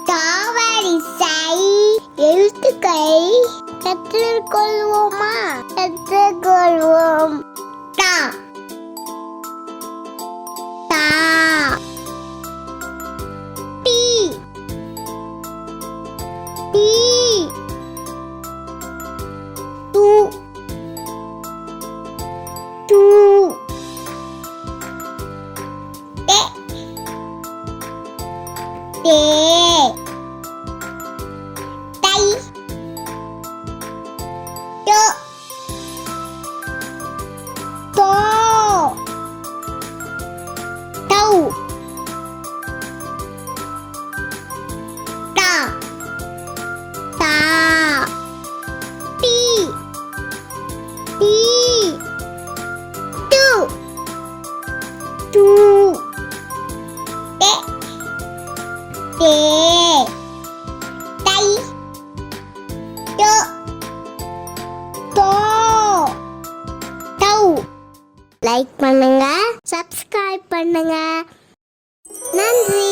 தாவரிசை எழுத்துக்களை கற்றுக்கொள்வோமா? கற்றுக்கொள்வோம். தா தா டி டி து து தே தே தை தோ தோ தௌ தா தா டி டி து து தே தே தை தோ தோ தௌ. லைக் பண்ணுங்க, சப்ஸ்கிரைப் பண்ணுங்க. நன்றி.